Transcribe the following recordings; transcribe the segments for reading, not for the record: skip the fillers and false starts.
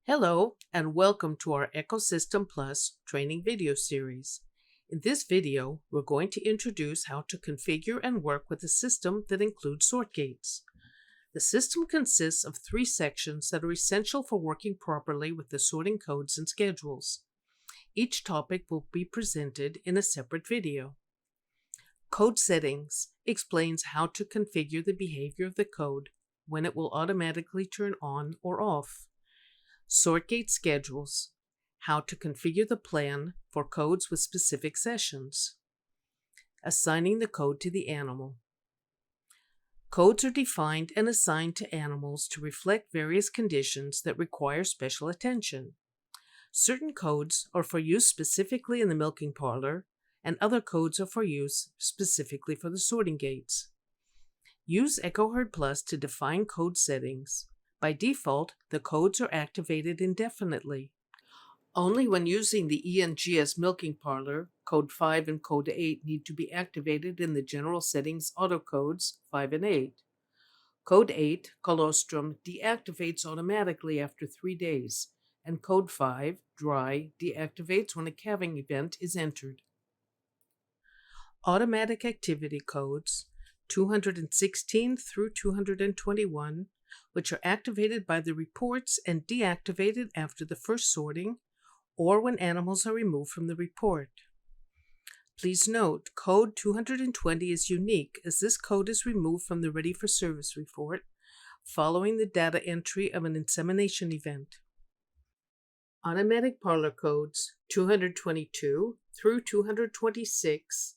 Hello, and welcome to our Ecosystem Plus training video series. In this video, we're going to introduce how to configure and work with a system that includes sort gates. The system consists of three sections that are essential for working properly with the sorting codes and schedules. Each topic will be presented in a separate video. Code Settings explains how to configure the behavior of the code, when it will automatically turn on or off. Sortgate schedules, how to configure the plan for codes with specific sessions. Assigning the code to the animal. Codes are defined and assigned to animals to reflect various conditions that require special attention. Certain codes are for use specifically in the milking parlor, and other codes are for use specifically for the sorting gates. Use EcoHerd Plus to define code settings. By default, the codes are activated indefinitely. Only when using the ENGS milking parlor, Code 5 and Code 8 need to be activated in the General Settings auto codes 5 and 8. Code 8, Colostrum, deactivates automatically after 3 days, and Code 5, Dry, deactivates when a calving event is entered. Automatic activity codes 216 through 221, which are activated by the reports and deactivated after the first sorting or when animals are removed from the report. Please note, code 220 is unique as this code is removed from the Ready for Service report following the data entry of an insemination event. Automatic parlor codes 222 through 226,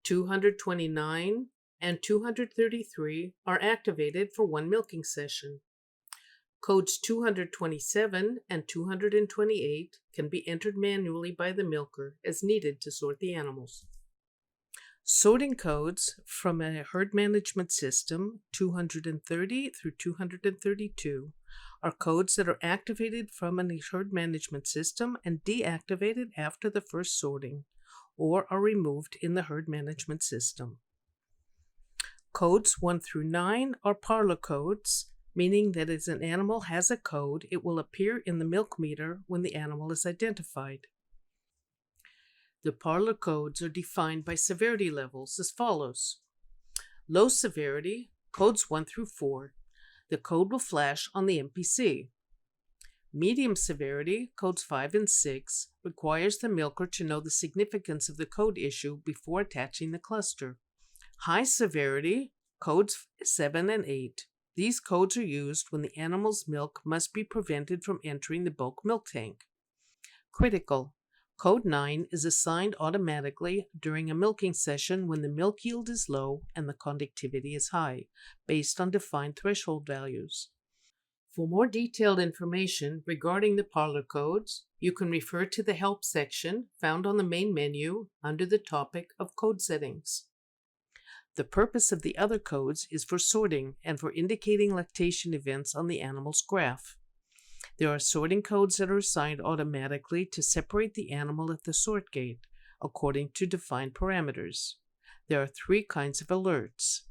229, and 233 are activated for one milking session. Codes 227 and 228 can be entered manually by the milker as needed to sort the animals. Sorting codes from a herd management system 230 through 232 are codes that are activated from a herd management system and deactivated after the first sorting, or are removed in the herd management system. Codes 1 through 9 are parlor codes, meaning that as an animal has a code, it will appear in the milk meter when the animal is identified. The parlor codes are defined by severity levels as follows. Low severity, codes 1 through 4. The code will flash on the MPC. Medium severity, codes 5 and 6, requires the milker to know the significance of the code issue before attaching the cluster. High severity, codes 7 and 8. These codes are used when the animal's milk must be prevented from entering the bulk milk tank. Critical, code 9 is assigned automatically during a milking session when the milk yield is low and the conductivity is high, based on defined threshold values. For more detailed information regarding the parlor codes, you can refer to the Help section found on the main menu under the topic of Code Settings. The purpose of the other codes is for sorting and for indicating lactation events on the animal's graph. There are sorting codes that are assigned automatically to separate the animal at the sort gate, according to defined parameters. There are three kinds of alerts.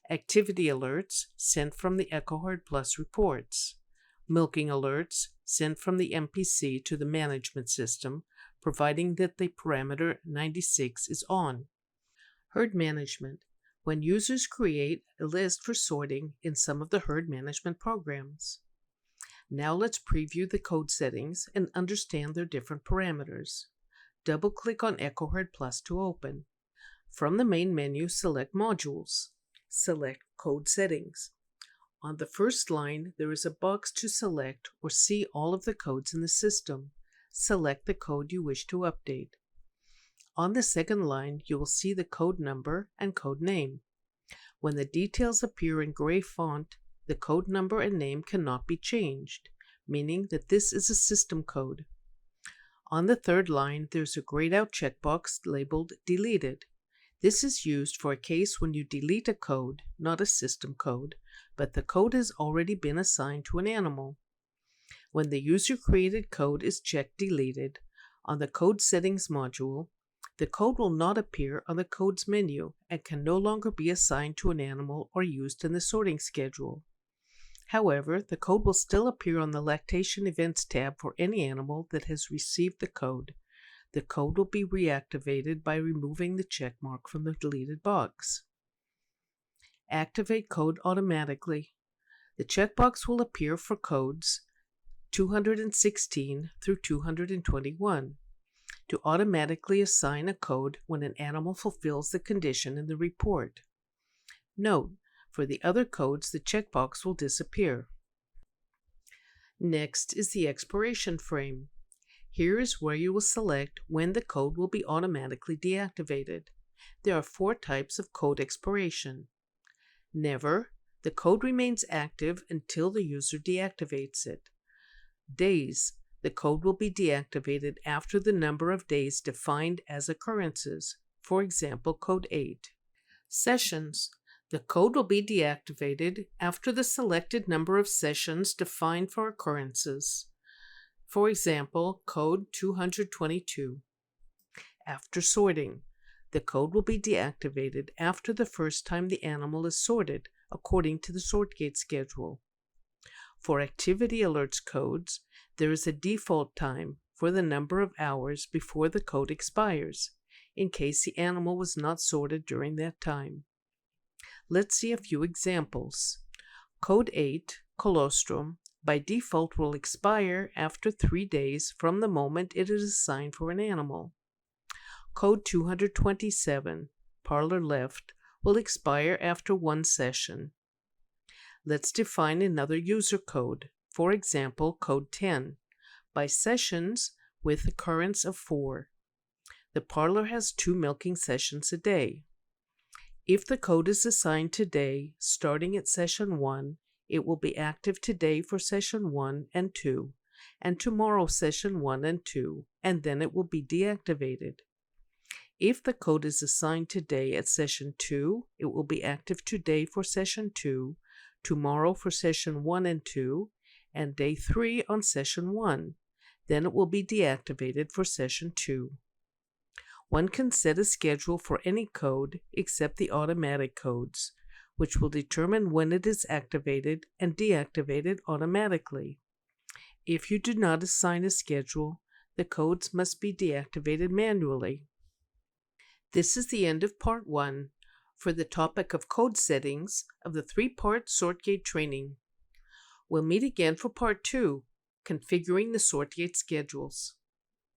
Activity alerts sent from the EcoHerd Plus reports. Milking alerts sent from the MPC to the management system, providing that the parameter 96 is on. Herd management, when users create a list for sorting in some of the herd management programs. Now let's preview the code settings and understand their different parameters. Double-click on EcoHerd Plus to open. From the main menu, select Modules. Select Code Settings. On the first line, there is a box to select or see all of the codes in the system. Select the code you wish to update. On the second line, you will see the code number and code name. When the details appear in gray font, the code number and name cannot be changed, meaning that this is a system code. On the third line, there's a grayed out checkbox labeled Deleted. This is used for a case when you delete a code, not a system code, but the code has already been assigned to an animal. When the user-created code is checked Deleted, on the Code Settings module, the code will not appear on the Codes menu and can no longer be assigned to an animal or used in the sorting schedule. However, the code will still appear on the Lactation Events tab for any animal that has received the code. The code will be reactivated by removing the check mark from the deleted box. Activate code automatically. The checkbox will appear for codes 216 through 221 to automatically assign a code when an animal fulfills the condition in the report. Note, for the other codes, the checkbox will disappear. Next is the expiration frame. Here is where you will select when the code will be automatically deactivated. There are 4 types of code expiration. Never. The code remains active until the user deactivates it. Days. The code will be deactivated after the number of days defined as occurrences, for example, code 8. Sessions. The code will be deactivated after the selected number of sessions defined for occurrences, for example, code 222. After sorting. The code will be deactivated after the first time the animal is sorted, according to the SortGate schedule. For activity alerts codes, there is a default time for the number of hours before the code expires, in case the animal was not sorted during that time. Let's see a few examples. Code 8, colostrum, by default will expire after 3 days from the moment it is assigned for an animal. Code 227, parlor left, will expire after 1 session. Let's define another user code, for example, code 10, by sessions with occurrence of 4. The parlor has 2 milking sessions a day. If the code is assigned today, starting at session 1, it will be active today for session 1 and 2, and tomorrow session 1 and 2, and then it will be deactivated. If the code is assigned today at session 2, it will be active today for session 2, tomorrow for session 1 and 2, and day 3 on session 1. Then it will be deactivated for session 2. One can set a schedule for any code except the automatic codes, which will determine when it is activated and deactivated automatically. If you do not assign a schedule, the codes must be deactivated manually. This is the end of Part 1 for the topic of code settings of the 3-part SortGate training. We'll meet again for Part 2, configuring the SortGate schedules.